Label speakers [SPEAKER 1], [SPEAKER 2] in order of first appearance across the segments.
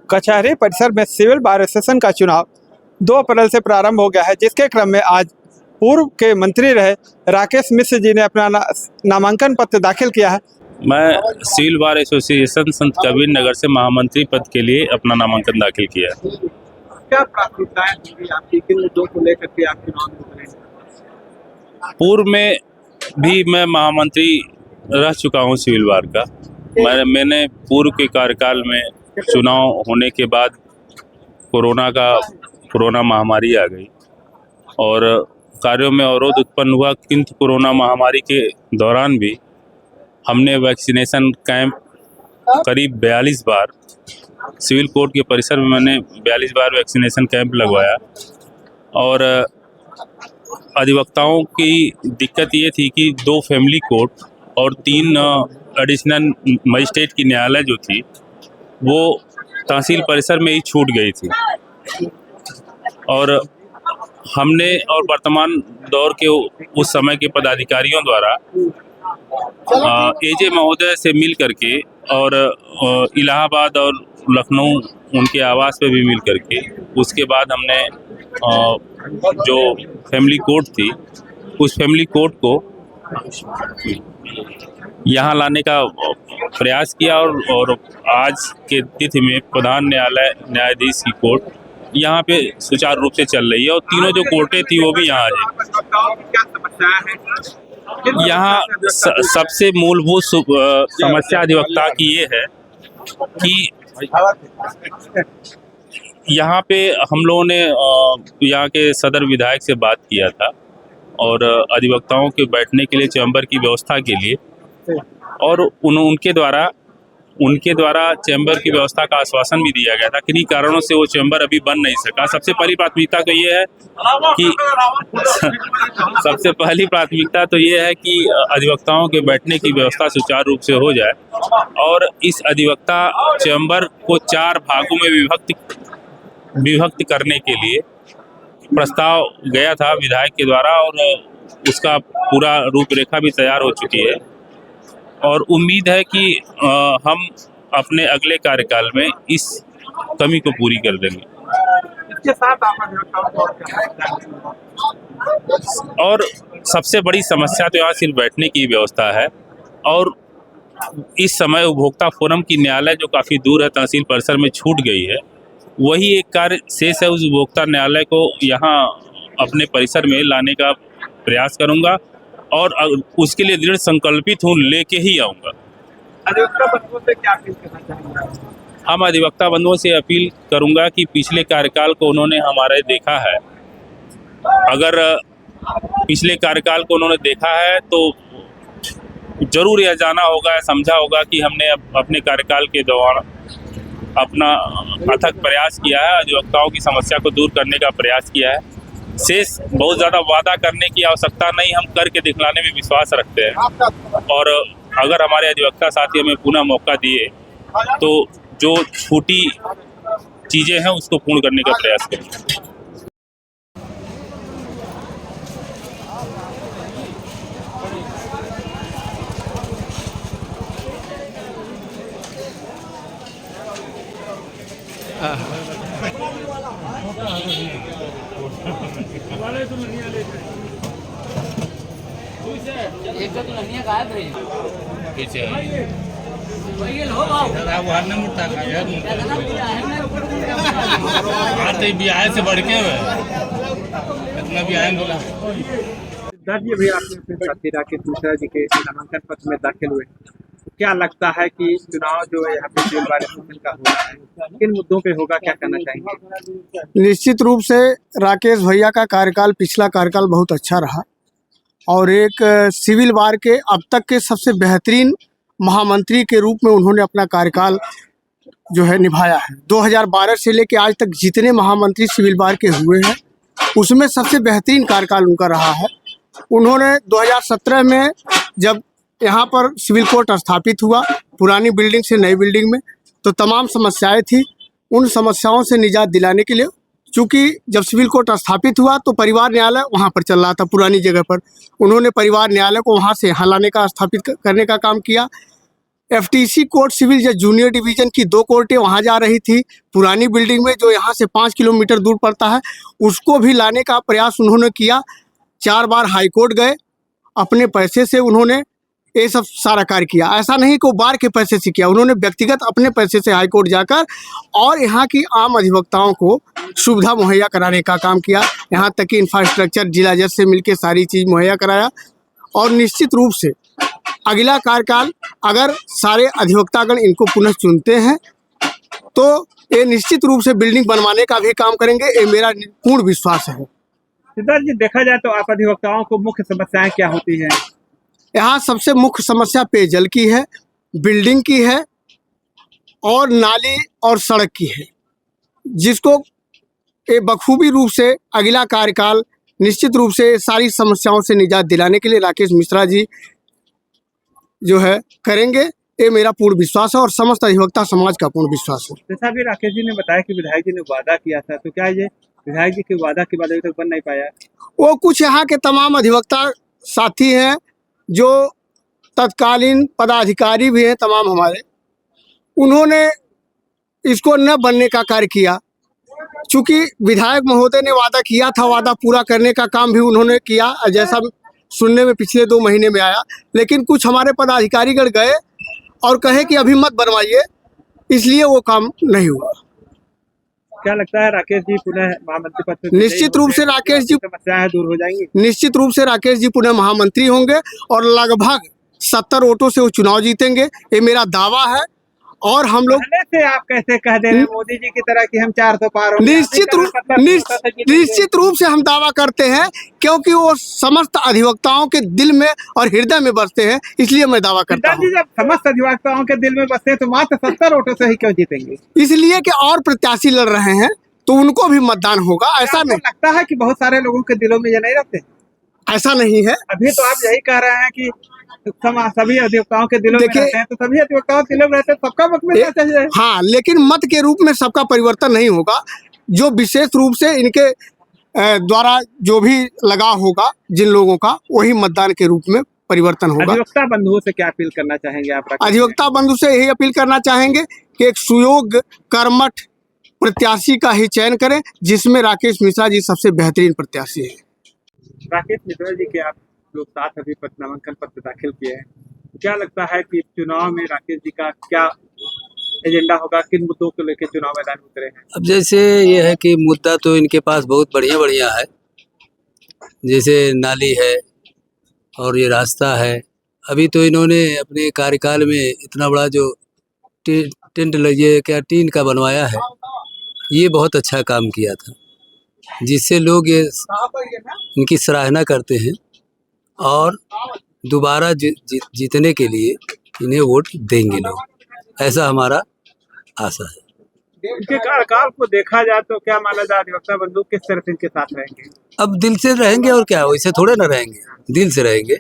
[SPEAKER 1] कचहरी परिसर में सिविल बार एसोसिएशन का चुनाव 2 अप्रैल से प्रारंभ हो गया है, जिसके क्रम में आज पूर्व के मंत्री रहे राकेश मिश्र जी ने अपना नामांकन पत्र दाखिल किया है।
[SPEAKER 2] मैं सिविल बार एसोसिएशन संत कबीर नगर से महामंत्री पद के लिए अपना नामांकन दाखिल किया।
[SPEAKER 1] क्या प्राथमिकताएं होंगी आपकी, किन मुद्दों को लेकर के आप चुनाव लड़ेंगे?
[SPEAKER 2] पूर्व में भी मैं महामंत्री रह चुका हूं सिविल बार का। मैंने पूर्व के कार्यकाल में चुनाव होने के बाद कोरोना महामारी आ गई और कार्यों में अवरोध उत्पन्न हुआ, किंतु कोरोना महामारी के दौरान भी हमने वैक्सीनेशन कैंप करीब 42 बार सिविल कोर्ट के परिसर में मैंने 42 बार वैक्सीनेशन कैंप लगवाया। और अधिवक्ताओं की दिक्कत ये थी कि 2 फैमिली कोर्ट और 3 एडिशनल मजिस्ट्रेट की न्यायालय जो थी वो तहसील परिसर में ही छूट गई थी। और हमने और वर्तमान दौर के उस समय के पदाधिकारियों द्वारा एजे महोदय से मिल करके और इलाहाबाद और लखनऊ उनके आवास पे भी मिल करके उसके बाद हमने जो फैमिली कोर्ट थी उस फैमिली कोर्ट को यहाँ लाने का प्रयास किया और आज के तिथि में प्रधान न्यायाधीश की कोर्ट यहाँ पे सुचारू रूप से चल रही है और तीनों जो कोर्टें थी वो भी यहाँ आ जाए। यहाँ सबसे मूलभूत समस्या अधिवक्ता की ये है कि यहाँ पे हम लोगों ने यहाँ के सदर विधायक से बात किया था और अधिवक्ताओं के बैठने के लिए चैम्बर की व्यवस्था के लिए, और उनके द्वारा चैम्बर की व्यवस्था का आश्वासन भी दिया गया था। किन्हीं कारणों से वो चैम्बर अभी बन नहीं सका। सबसे पहली प्राथमिकता तो ये है कि अधिवक्ताओं के बैठने की व्यवस्था सुचारू रूप से हो जाए और इस अधिवक्ता चैम्बर को 4 भागों में विभक्त करने के लिए प्रस्ताव गया था विधायक के द्वारा और उसका पूरा रूपरेखा भी तैयार हो चुकी है और उम्मीद है कि हम अपने अगले कार्यकाल में इस कमी को पूरी कर देंगे।
[SPEAKER 1] इसके साथ
[SPEAKER 2] और सबसे बड़ी समस्या तो यहाँ सिर्फ बैठने की व्यवस्था है और इस समय उपभोक्ता फोरम की न्यायालय जो काफ़ी दूर है, तहसील परिसर में छूट गई है, वही एक कार्य शेष है। उस उपभोक्ता न्यायालय को यहाँ अपने परिसर में लाने का प्रयास करूँगा और उसके लिए दृढ़ संकल्पित हूँ, लेके ही आऊँगा।
[SPEAKER 1] अधिवक्ता बंधुओं से क्या अपील करना चाहेंगे?
[SPEAKER 2] हम अधिवक्ता बंधुओं से अपील करूँगा कि पिछले कार्यकाल को उन्होंने हमारे देखा है, अगर पिछले कार्यकाल को उन्होंने देखा है तो जरूर यह जाना होगा, समझा होगा कि हमने अपने कार्यकाल के दौरान अपना अथक प्रयास किया है, अधिवक्ताओं की समस्या को दूर करने का प्रयास किया है। शेष बहुत ज़्यादा वादा करने की आवश्यकता नहीं, हम करके दिखलाने में विश्वास रखते हैं और अगर हमारे अधिवक्ता साथी हमें पुनः मौका दिए तो जो छूटी चीज़ें हैं उसको पूर्ण करने का प्रयास करेंगे।
[SPEAKER 3] एक तो दुल्हनिया गायब रही
[SPEAKER 2] पीछे ब्याह से बढ़ के इतना ब्याह बोला।
[SPEAKER 1] दर्ज भी आपने अपने साथी राकेश मिश्रा जी के नामांकन पत्र में दाखिल हुए, क्या लगता है कि चुनाव जो है यहाँ पे सिविल बार एसोसिएशन का हो रहा है, किन मुद्दों पे होगा, क्या कहना चाहेंगे?
[SPEAKER 4] निश्चित रूप से राकेश भैया का कार्यकाल, पिछला कार्यकाल बहुत अच्छा रहा और एक सिविल बार के अब तक के सबसे बेहतरीन महामंत्री के रूप में उन्होंने अपना कार्यकाल जो है निभाया है। 2012 से लेकर आज तक जितने महामंत्री सिविल बार के हुए हैं उसमें सबसे बेहतरीन कार्यकाल उनका रहा है। उन्होंने 2017 में जब यहाँ पर सिविल कोर्ट स्थापित हुआ पुरानी बिल्डिंग से नई बिल्डिंग में, तो तमाम समस्याएं थी, उन समस्याओं से निजात दिलाने के लिए, चूँकि जब सिविल कोर्ट स्थापित हुआ तो परिवार न्यायालय वहाँ पर चल रहा था पुरानी जगह पर, उन्होंने परिवार न्यायालय को वहाँ से यहाँ लाने का, स्थापित करने का काम किया। एफटीसी कोर्ट सिविल जज जूनियर डिवीजन की 2 कोर्टें वहाँ जा रही थी पुरानी बिल्डिंग में, जो यहाँ से 5 किलोमीटर दूर पड़ता है, उसको भी लाने का प्रयास उन्होंने किया। 4 बार हाई कोर्ट गए, अपने पैसे से उन्होंने ये सब सारा कार्य किया। ऐसा नहीं कि वो बार के पैसे से किया, उन्होंने व्यक्तिगत अपने पैसे से हाई कोर्ट जाकर और यहाँ की आम अधिवक्ताओं को सुविधा मुहैया कराने का काम किया। यहाँ तक कि इंफ्रास्ट्रक्चर जिला जज से मिलकर सारी चीज़ मुहैया कराया। और निश्चित रूप से अगला कार्यकाल अगर सारे अधिवक्तागण इनको पुनः चुनते हैं तो ये निश्चित रूप से बिल्डिंग बनवाने का भी काम करेंगे, ये मेरा पूर्ण विश्वास है।
[SPEAKER 1] सिद्धार्थ जी, देखा जाए तो आप अधिवक्ताओं को मुख्य समस्याएं क्या होती हैं?
[SPEAKER 4] यहाँ सबसे मुख्य समस्या पेयजल की है, बिल्डिंग की है और नाली और सड़क की है, जिसको ये बखूबी रूप से अगला कार्यकाल निश्चित रूप से सारी समस्याओं से निजात दिलाने के लिए राकेश मिश्रा जी जो है करेंगे, ये मेरा पूर्ण विश्वास है और समस्त अधिवक्ता समाज का पूर्ण विश्वास है।
[SPEAKER 1] जैसा भी राकेश जी ने बताया कि विधायक जी ने वादा किया था, तो क्या ये विधायक जी के वादा के बाद अभी तक बन नहीं पाया?
[SPEAKER 4] वो कुछ यहाँ के तमाम अधिवक्ता साथी हैं जो तत्कालीन पदाधिकारी भी हैं तमाम हमारे, उन्होंने इसको न बनने का कार्य किया। चूँकि विधायक महोदय ने वादा किया था, वादा पूरा करने का काम भी उन्होंने किया, जैसा सुनने में पिछले 2 महीने में आया। लेकिन कुछ हमारे पदाधिकारीगण गए और कहे कि अभी मत बनवाइए, इसलिए वो काम नहीं हुआ।
[SPEAKER 1] क्या लगता है राकेश जी पुनः महामंत्री पद से
[SPEAKER 4] निश्चित रूप से राकेश जी
[SPEAKER 1] समस्याएं दूर हो जाएंगी?
[SPEAKER 4] निश्चित रूप से राकेश जी पुनः महामंत्री होंगे और लगभग 70 वोटों से वो चुनाव जीतेंगे, ये मेरा दावा है। और हम लोग
[SPEAKER 1] पहले से आप कैसे कह दे रहे हैं मोदी जी की तरह कि हम 400 पार होंगे?
[SPEAKER 4] निश्चित रूप से हम दावा करते हैं, क्योंकि वो समस्त अधिवक्ताओं के दिल में और हृदय में बसते हैं, इसलिए मैं दावा करता हूँ।
[SPEAKER 1] जब समस्त अधिवक्ताओं के दिल में बसते हैं तो मात्र 70 वोटों से ही क्यों जीतेंगे?
[SPEAKER 4] इसलिए कि और प्रत्याशी लड़ रहे हैं तो उनको भी मतदान होगा। ऐसा नहीं
[SPEAKER 1] लगता है कि बहुत सारे लोगों के दिलों में ये नहीं रहते?
[SPEAKER 4] ऐसा नहीं है।
[SPEAKER 1] अभी तो आप यही कह रहे हैं कि सभी अधिवक्ताओं के दिलों में रहते हैं, तो सभी अधिवक्ताओं के दिलों में रहते हैं, सबका मत मिलना चाहिए।
[SPEAKER 4] हाँ, लेकिन मत के रूप में सबका परिवर्तन नहीं होगा। जो विशेष रूप से इनके द्वारा जो भी लगाव होगा जिन लोगों का, वही मतदान के रूप में परिवर्तन होगा।
[SPEAKER 1] अधिवक्ता बंधुओं से क्या अपील करना चाहेंगे आप?
[SPEAKER 4] अधिवक्ता बंधु से यही अपील करना चाहेंगे कि एक सुयोग्य कर्मठ प्रत्याशी का ही चयन करें, जिसमें राकेश मिश्रा जी सबसे बेहतरीन प्रत्याशी है।
[SPEAKER 1] राकेश मिश्रा जी के आप लोग 7 अभी नामांकन पत्र दाखिल किए हैं, क्या लगता है कि चुनाव में राकेश जी का क्या एजेंडा होगा, किन मुद्दों को लेकर चुनाव मैदान में उतरे हैं?
[SPEAKER 5] अब जैसे ये है कि मुद्दा तो इनके पास बहुत बढ़िया बढ़िया है, जैसे नाली है और ये रास्ता है। अभी तो इन्होंने अपने कार्यकाल में इतना बड़ा जो टेंट लगे क्या टीन का बनवाया है, ये बहुत अच्छा काम किया था, जिससे लोग ये इनकी सराहना करते हैं और दोबारा जीतने के लिए इन्हें वोट देंगे लोग, ऐसा हमारा आशा है।
[SPEAKER 1] इनके कार्यकाल को देखा जाए तो क्या माना जाए अधिवक्ता बंधु किस तरह से इनके साथ रहेंगे?
[SPEAKER 5] अब दिल से रहेंगे और क्या, वैसे थोड़े ना रहेंगे, दिल से रहेंगे,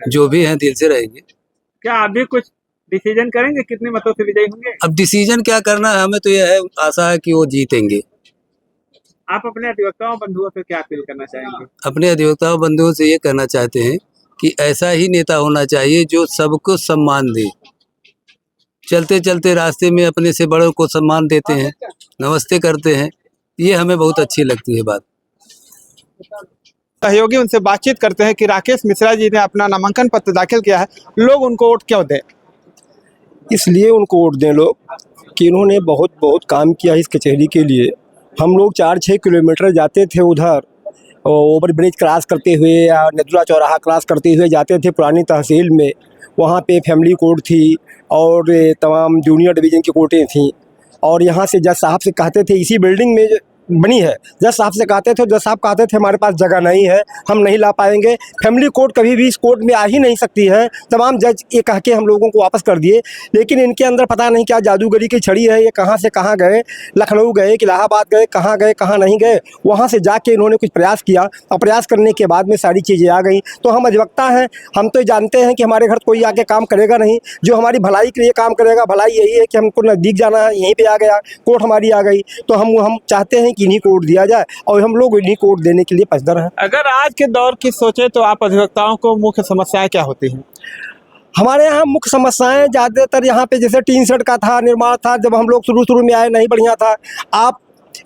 [SPEAKER 5] जो भी हैं दिल से रहेंगे।
[SPEAKER 1] क्या अभी कुछ डिसीजन करेंगे, कितने मतों से विजयी होंगे?
[SPEAKER 5] अब डिसीजन क्या करना है, हमें तो यह है आशा है कि वो जीतेंगे।
[SPEAKER 1] आप अपने अधिवक्ताओं बंधुओं से क्या अपील करना चाहेंगे?
[SPEAKER 5] अपने अधिवक्ताओं बंधुओं से ये कहना चाहते हैं कि ऐसा ही नेता होना चाहिए जो सबको सम्मान दे, चलते चलते रास्ते में अपने से बड़ों को सम्मान देते हैं, नमस्ते करते हैं, ये हमें बहुत अच्छी लगती है बात।
[SPEAKER 1] सहयोगी उनसे बातचीत करते हैं कि राकेश मिश्रा जी ने अपना नामांकन पत्र दाखिल किया है, लोग उनको वोट क्यों दें?
[SPEAKER 6] इसलिए उनको वोट दें लोग कि इन्होंने बहुत बहुत काम किया इस कचहरी के लिए। हम लोग 4-6 किलोमीटर जाते थे उधर, ओवर ब्रिज क्रॉस करते हुए या नदुरा चौराहा क्रॉस करते हुए जाते थे पुरानी तहसील में। वहाँ पे फैमिली कोर्ट थी और तमाम जूनियर डिवीज़न की कोर्टें थीं। और यहाँ से जज साहब से कहते थे, इसी बिल्डिंग में बनी है, जज साहब से कहते थे, जज साहब कहते थे हमारे पास जगह नहीं है, हम नहीं ला पाएंगे, फैमिली कोर्ट कभी भी इस कोर्ट में आ ही नहीं सकती है। तमाम जज ये कह के हम लोगों को वापस कर दिए। लेकिन इनके अंदर पता नहीं क्या जादूगरी की छड़ी है, ये कहाँ से कहाँ गए, लखनऊ गए कि इलाहाबाद गए, कहाँ नहीं गए, वहाँ से जाके इन्होंने कुछ प्रयास किया और प्रयास करने के बाद में सारी चीज़ें आ गई। तो हम अधिवक्ता हैं, हम तो जानते हैं कि हमारे घर कोई आके काम करेगा नहीं, जो हमारी भलाई के लिए काम करेगा। भलाई यही है कि हमको नज़दीक जाना है, यहीं पर आ गया, कोर्ट हमारी आ गई, तो हम चाहते हैं कि इन्हीं को वोट दिया जाए और हम लोग इन्हीं को वोट देने के लिए पसंद हैं।
[SPEAKER 1] अगर आज के दौर की सोचे तो आप अधिवक्ताओं को मुख्य समस्याएं क्या होती हैं?
[SPEAKER 6] हमारे यहाँ मुख्य समस्याएं ज़्यादातर यहाँ पे जैसे टीन शेड का था, निर्माण था, जब हम लोग शुरू में आए नहीं बढ़िया था। आप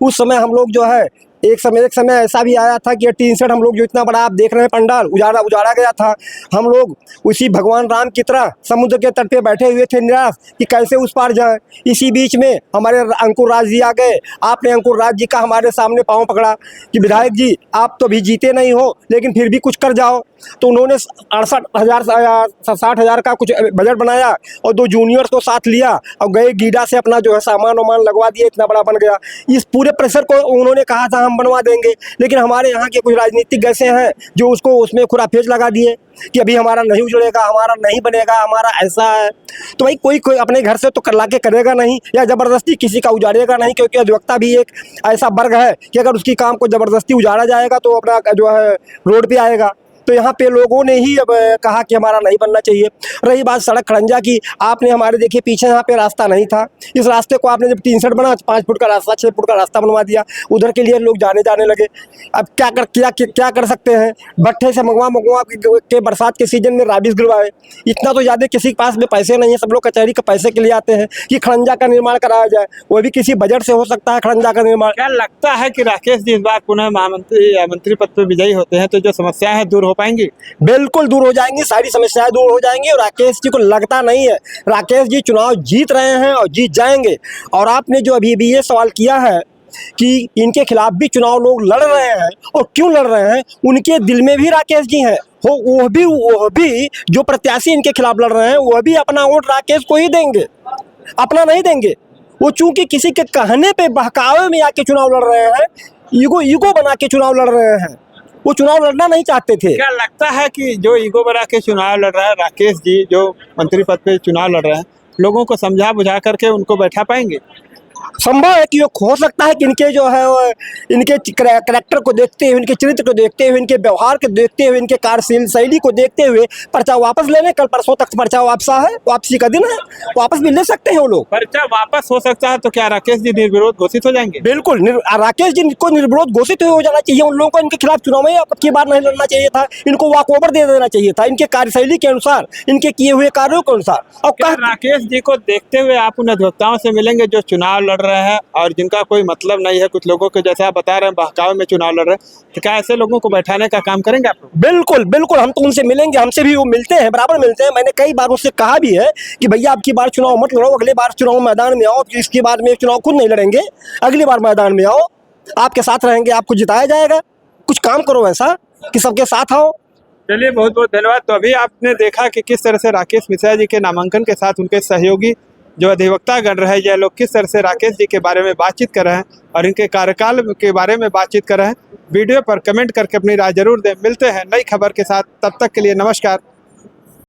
[SPEAKER 6] उस समय हम लोग जो है एक समय ऐसा भी आया था कि टीन शेड हम लोग जो इतना बड़ा आप देख रहे हैं पंडाल उजाड़ा गया था। हम लोग उसी भगवान राम की तरह समुद्र के तट पे बैठे हुए थे निराश कि कैसे उस पार जाए। इसी बीच में हमारे अंकुर राज जी आ गए। आपने अंकुर राज जी का हमारे सामने पाँव पकड़ा कि विधायक जी आप तो भी जीते नहीं हो लेकिन फिर भी कुछ कर जाओ। तो उन्होंने 60,000 का कुछ बजट बनाया और 2 जूनियर को साथ लिया और गए गीडा से अपना जो है सामान वामान लगवा दिया, इतना बड़ा बन गया। इस पूरे प्रेशर को उन्होंने कहा था हम बनवा देंगे, लेकिन हमारे यहाँ के कुछ राजनीतिक ऐसे हैं जो उसको उसमें खुराफेज लगा दिए कि अभी हमारा नहीं उजड़ेगा, हमारा नहीं बनेगा, हमारा ऐसा है। तो भाई कोई अपने घर से तो करला के करेगा नहीं या ज़बरदस्ती किसी का उजाड़ेगा नहीं, क्योंकि अधिवक्ता भी एक ऐसा वर्ग है कि अगर उसकी काम को ज़बरदस्ती उजाड़ा जाएगा तो अपना जो है रोड पे आएगा। तो यहाँ पे लोगों ने ही अब कहा कि हमारा नहीं बनना चाहिए। रही बात सड़क खड़ंजा की, आपने हमारे देखिए पीछे यहाँ पे रास्ता नहीं था, इस रास्ते को आपने जब 3 सेट बना 5 फुट का रास्ता 6 फुट का रास्ता बनवा दिया, उधर के लिए लोग जाने लगे। अब क्या कर सकते हैं, भट्ठे से मंगवा के बरसात के सीजन में राबिस गिरवाए। इतना तो ज़्यादा किसी के पास में पैसे नहीं है, सब लोग कचहरी के पैसे के लिए आते हैं कि खड़ंजा का निर्माण कराया जाए, वो भी किसी बजट से हो सकता है खड़ंजा का निर्माण।
[SPEAKER 1] क्या लगता है कि राकेश जी इस बार पुनः महामंत्री या मंत्री पद पर विजयी होते हैं तो जो समस्याएं हैं दूर हो पाएंगी?
[SPEAKER 6] बिल्कुल दूर हो जाएंगी, सारी समस्याएं दूर हो जाएंगी। और राकेश जी को लगता नहीं है, राकेश जी चुनाव जीत रहे हैं और जीत जाएंगे। और आपने जो अभी ये सवाल किया है कि इनके खिलाफ भी चुनाव लोग लड़ रहे हैं और क्यों लड़ रहे हैं, उनके दिल में भी राकेश जी हैं। वो भी जो प्रत्याशी इनके खिलाफ लड़ रहे हैं वह भी अपना वोट राकेश को ही देंगे, अपना नहीं देंगे। वो चूंकि किसी के कहने पे बहकावे में आके चुनाव लड़ रहे हैं, ईगो बना के चुनाव लड़ रहे हैं, वो चुनाव लड़ना नहीं चाहते थे।
[SPEAKER 1] क्या लगता है कि जो ईगो बना के चुनाव लड़ रहा है राकेश जी, जो मंत्री पद पे चुनाव लड़ रहे हैं, लोगों को समझा बुझा करके उनको बैठा पाएंगे?
[SPEAKER 6] संभव है कि हो सकता है कि इनके जो है इनके करैक्टर को देखते हुए, इनके चरित्र को देखते हुए, इनके व्यवहार को देखते हुए, इनके कार्यशैली को देखते हुए पर्चा वापस ले लें। कल परसों तक पर्चा वापसी का दिन है, वापस भी ले सकते हैं वो लोग।
[SPEAKER 1] पर्चा वापस हो सकता है तो क्या राकेश जी निर्विरोध घोषित हो जाएंगे?
[SPEAKER 6] बिल्कुल, राकेश जी को निर्विरोध घोषित हो जाना चाहिए। उन लोगों को इनके खिलाफ चुनाव में अब की बार नहीं लड़ना चाहिए था, इनको वॉक ओवर दे देना चाहिए था, इनके कार्यशैली के अनुसार, इनके किए हुए कार्यों के अनुसार। और
[SPEAKER 1] क्या राकेश जी को देखते हुए आप उन अधिवक्ताओं से मिलेंगे जो चुनाव लड़ रहे हैं और जिनका कोई मतलब नहीं है, कुछ लोगों को जैसा आप बता रहे हैं बहकावे में चुनाव लड़ रहे हैं, तो क्या ऐसे लोगों को बैठाने का काम करेंगे आप लोग?
[SPEAKER 6] बिल्कुल हम तो उनसे मिलेंगे, हमसे भी वो मिलते हैं, बराबर मिलते हैं। मैंने कई बार उससे कहा भी है कि भैया अब की बार चुनाव मत लड़ो, अगले बार चुनाव मैदान में आओ, इसके बाद में चुनाव खुद नहीं लड़ेंगे, अगली बार मैदान में आओ, आपके साथ रहेंगे, आपको जिताया जाएगा। कुछ काम करो ऐसा कि सबके साथ आओ।
[SPEAKER 1] चलिए, बहुत बहुत धन्यवाद। तो अभी आपने देखा कि किस तरह से राकेश मिश्रा जी के नामांकन के साथ उनके सहयोगी जो अधिवक्ता गण रहे हैं, ये लोग किस तरह से राकेश जी के बारे में बातचीत कर रहे हैं और इनके कार्यकाल के बारे में बातचीत कर रहे हैं। वीडियो पर कमेंट करके अपनी राय जरूर दें। मिलते हैं नई खबर के साथ, तब तक के लिए नमस्कार।